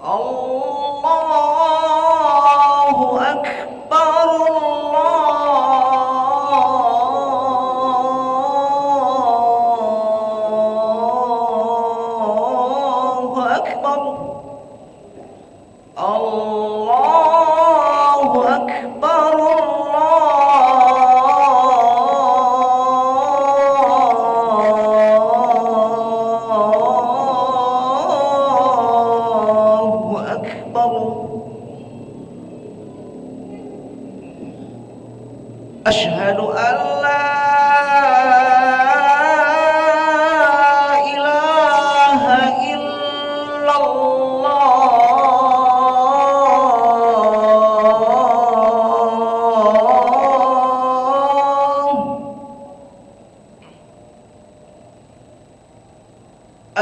Allahu Akbar, Allahu Akbar, Allahu Akbar, Allahu Akbar. Asyhadu an la ilaha illallah.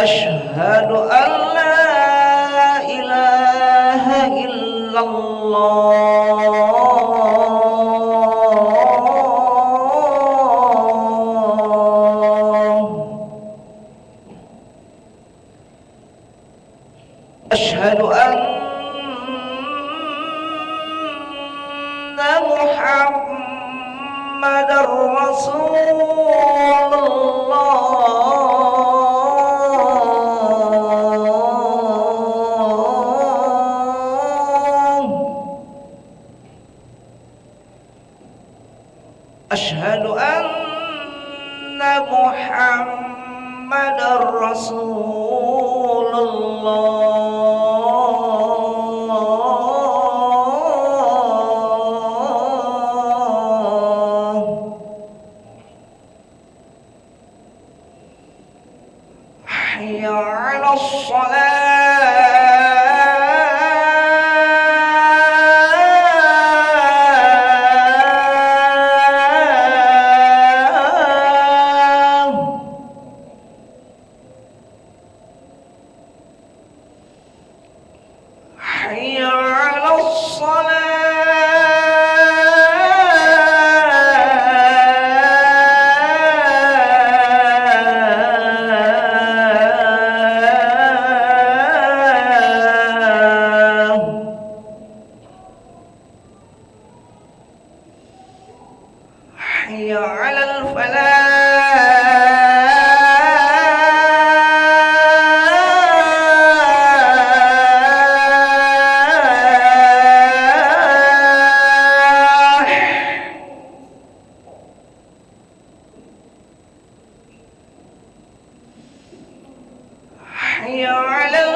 Asyhadu an la ilaha illallah. Asyhadu anna Muhammadar Rasulullah. Asyhadu anna Muhammadar Rasulullah. Hayya 'alas shalah. Hayya 'alas salah. Hayya 'alal falah. Hayya 'alal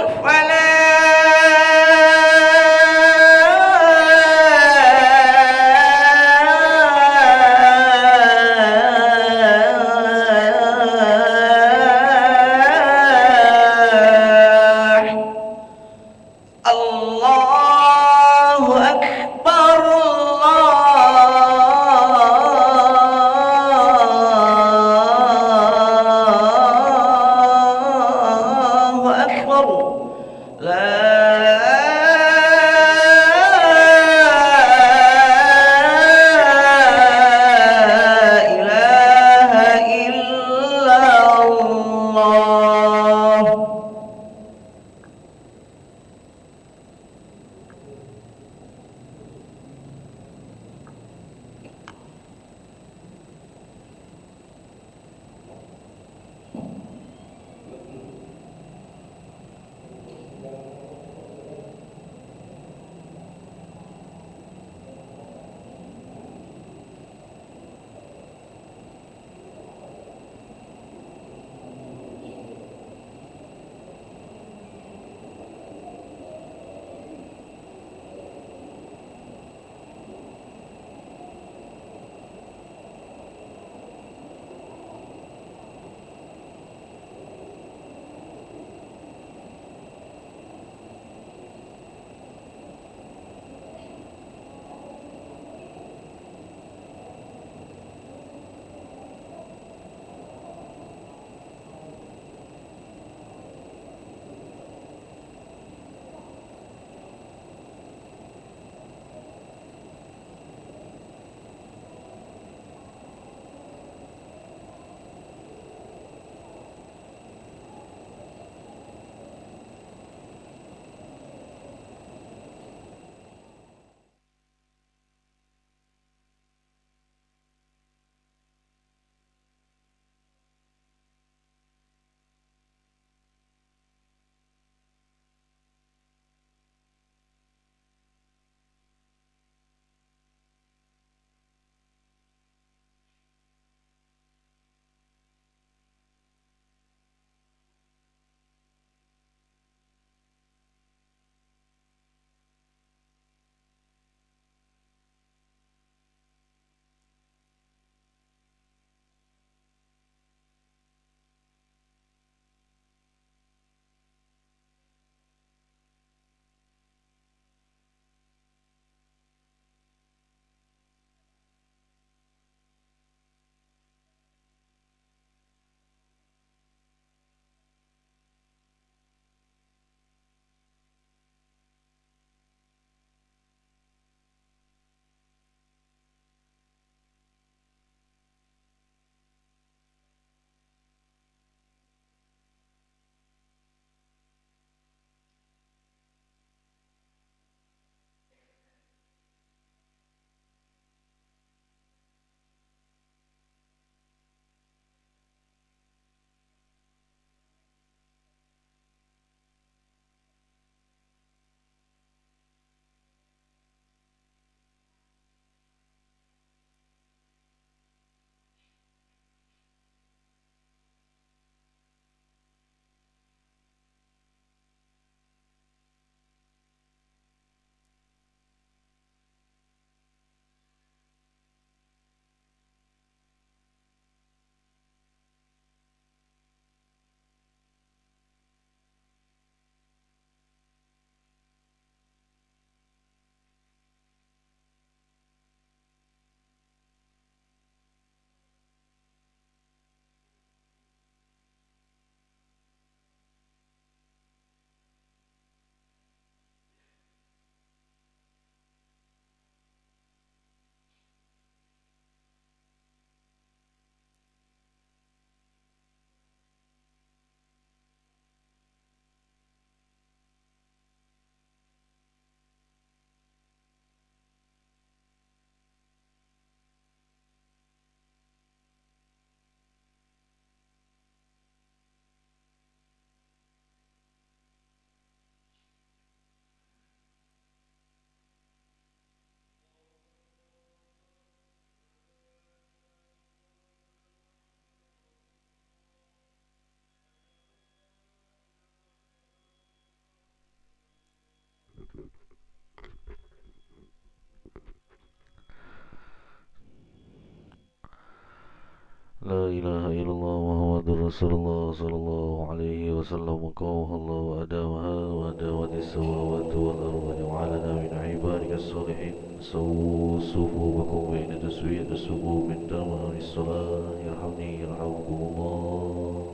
لا إله إلا الله محمد رسول الله صلى الله عليه وسلم قامها الله وأدامها وأدامت السماوات والأرض وجعلنا من عبادك الصالحين سووا صفوفكم بين تسوية الصفوف من تمام الصلاة يرحمني يرحمكم الله.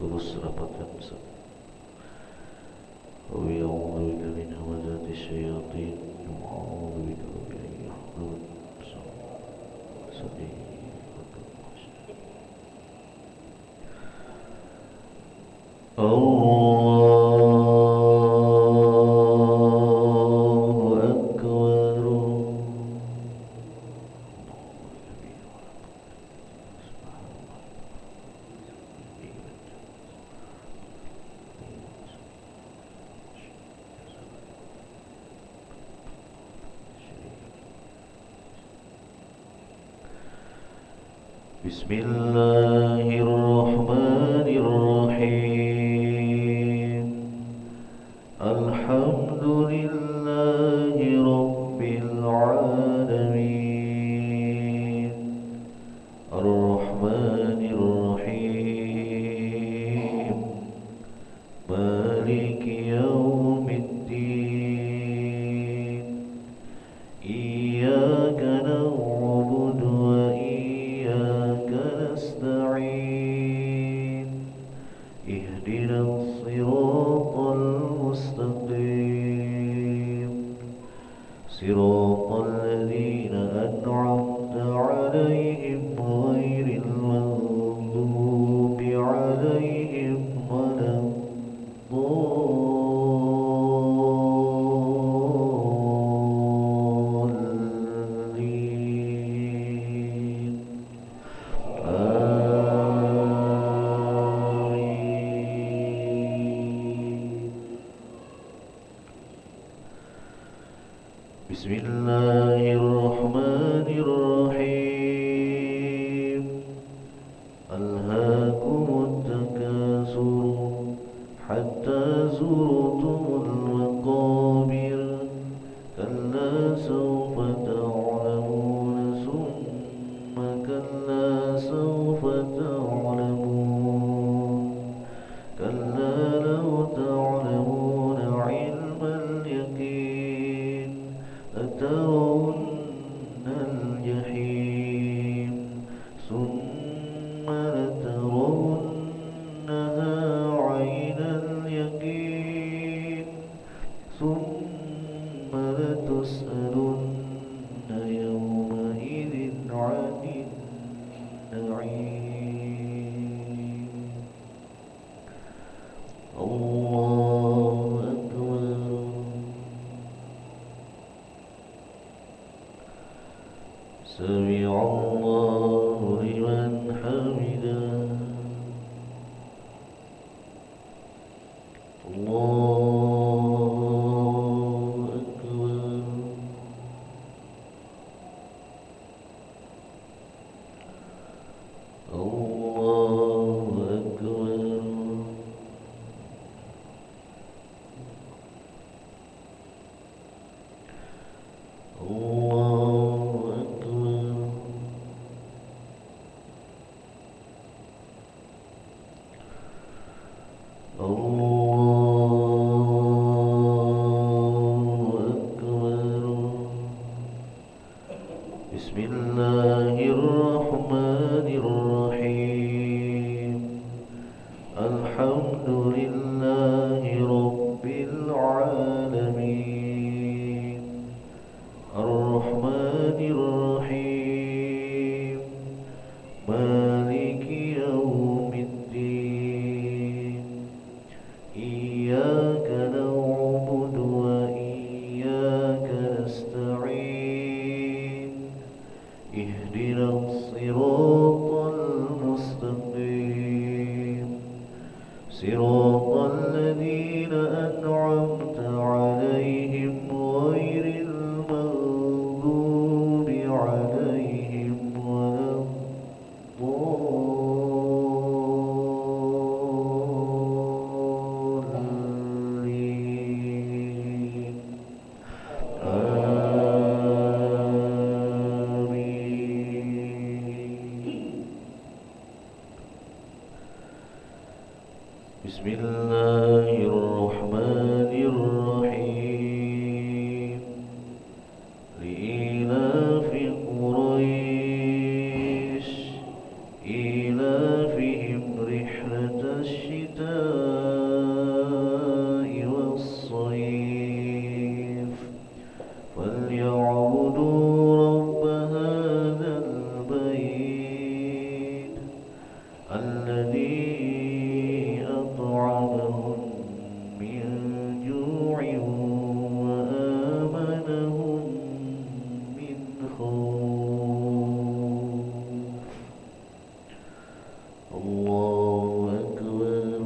Lurus rapatkan وأعوذ بك من همزات الشياطين وأعوذ بك أن يحضرون صديق الله أكبر. بسم الله الرحمن الرحيم. الحمد لله رب العالمين الرحمن الرحيم مالك يوم الدين إياك نعبد وإياك نستعين اهدنا الصراط المستقيم صراط الذين أنعمت عليهم غير المغضوب عليهم ولا الضالين آمين. بسم الله الرحمن الرحيم. ألهاكم التكاثر حتى زرتم المقابر كلا سوف تعلمون ثم كلا سوف تعلمون كلا لو تعلمون علم اليقين لترون الجحيم ثم لترونها عين اليقين ثم لتسألن يومئذ عن النعيم. الله أكبر. سمع الله لمن حمده. الله أكبر. الله أكبر. الله أكبر. الله أكبر. بسم الله الرحمن الرحيم. الحمد لله رب العالمين الرحمن الرحيم مالك يوم الدين إياك نعبد وإياك نستعين اهدنا الصراط بسم الله الرحمن الرحيم لإيلاف قريش إيلافهم رحلة الشتاء والصيف فليعبدوا رب هذا البيت الذي أطعمهم من جوع وآمنهم من خوف. الله أكبر.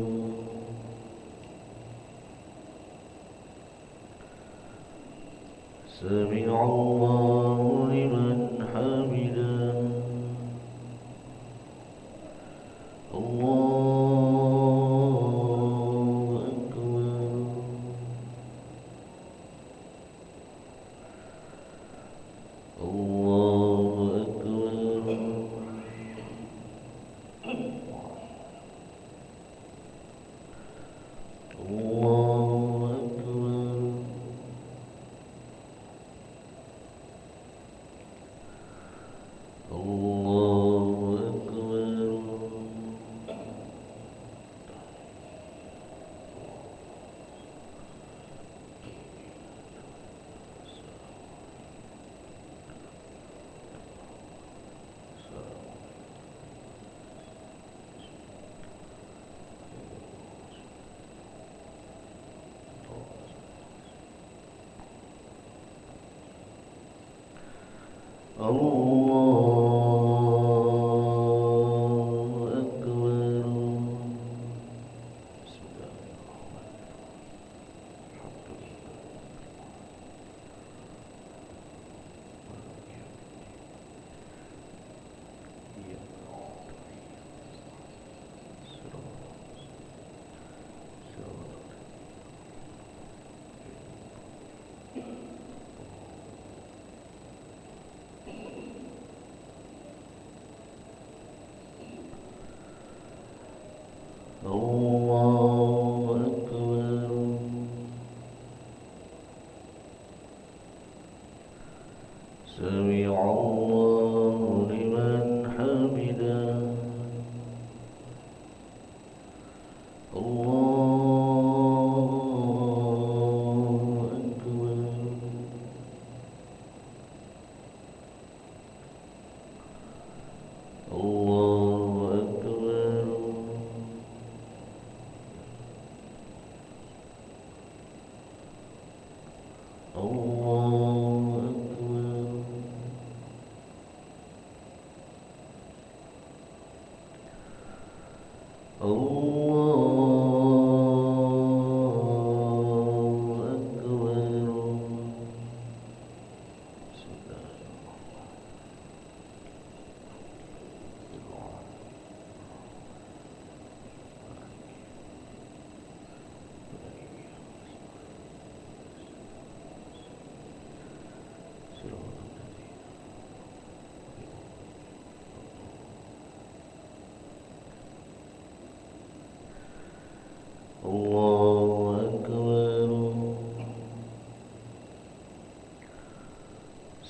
سمع الله لمن حمده. الله أكبر. الله أكبر. الله أكبر. الله أكبر. الله أكبر. بسم الله الرحمن الرحيم الحمد لله مالك يوم الدين إياك نعبد وإياك نستعين صراط الله أكبر. سمع الله لمن حمده. الله أكبر. الله أكبر. الله أكبر. الله أكبر. بسم الله الرحمن الله أكبر.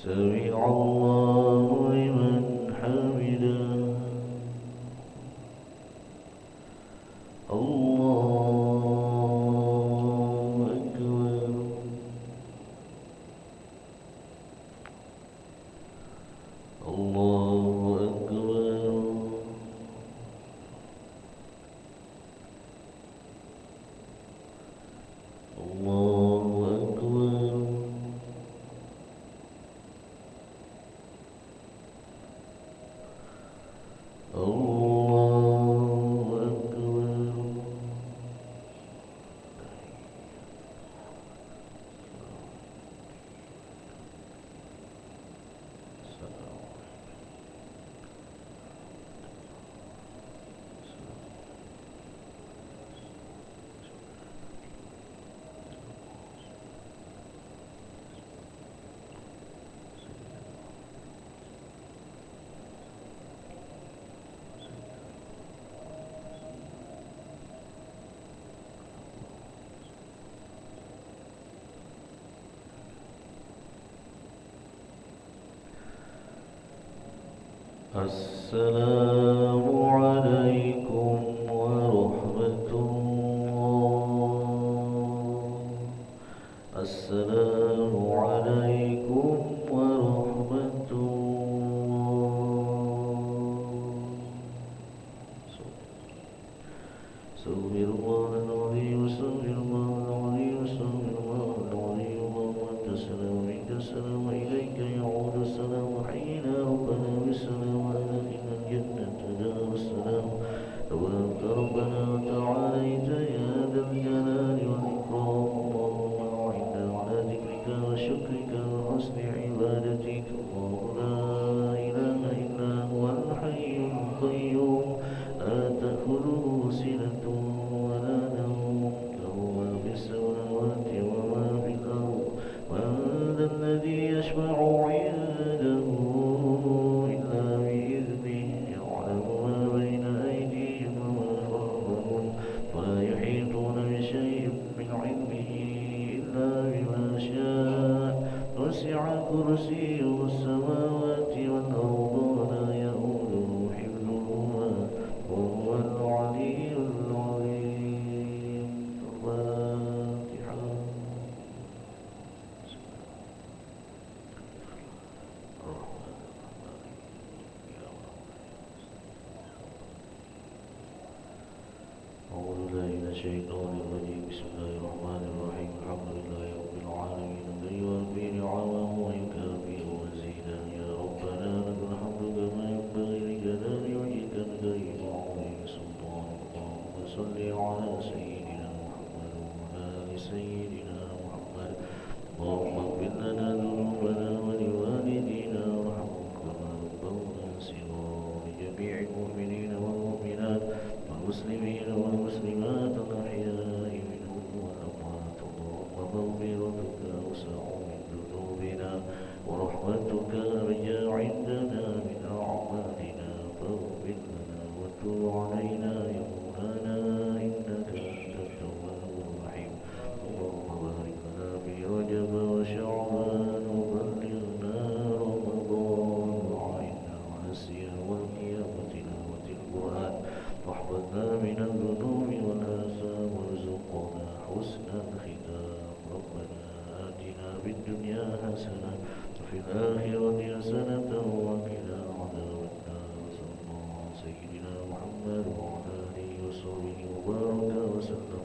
سمع الله لمن حمده. الله أكبر. الله أكبر. الله أكبر. الله أكبر. السلام عليكم ورحمة الله. السلام عليكم ورحمة الله. استغفر الله العظيم، استغفر الله العظيم، استغفر الله العظيم. اللهم أنت السلام ومنك السلام وإليك يعود السلام. حينا ربنا بالسلام وأدخلنا الجنة دار السلام. تبارك ربنا وتعاليت يا ذا الجلال والإكرام. اللهم أعنا على ذكرك وشكرك وحسن عبادتك. الله لا إله إلا هو الحي القيوم، لا تأخذه سنة ولا نوم، له ما في السماوات وما في الأرض. من ذا الذي يشفع عنده إلا بإذنه، يعلم ما بين أيديهم وما خلفهم، ولا يحيطون بشيء من علمه إلا بما شاء. وسع كرسيه السماوات والأرض ولا يؤوده حفظهما وهو العلي العظيم. الفاتحة. أعوذ بالله من الشيطان الرجيم. بسم الله الرحمن الرحيم. الحمد لله رب العالمين الذي يوفي نعمه ويكافئ مزيدا. يا ربنا لك الحمد كما ينبغي لجلال وجهك الكريم وعظيم سلطانك. اللهم صل على سيدنا محمد وعلى آل سيدنا محمد. اللهم اغفر لنا ذنوبنا ولوالدينا وارحمهم كما ربونا صغارا. لجميع المؤمنين والمؤمنات والمسلمين والمسلمات الأحياء منهم والأموات. اللهم مغفرتك أوسع من ذنوبنا ورحمتك أرجى عندنا من أعمالنا. فاغفر لنا وتب علينا يا مولانا إنك أنت التواب الرحيم. اللهم بارك لنا في رجب وشعبان وبلغنا رمضان وأعنا على الصيام والقيام وتلاوة القرآن. واحفظنا من الذنوب والآثام وارزقنا حسن الختام. ربنا آتنا في الدنيا حسنة وفي الآخرة حسنة وقنا عذاب النار. صلى الله على سيدنا محمد وعلى آله وصحبه وبارك وسلم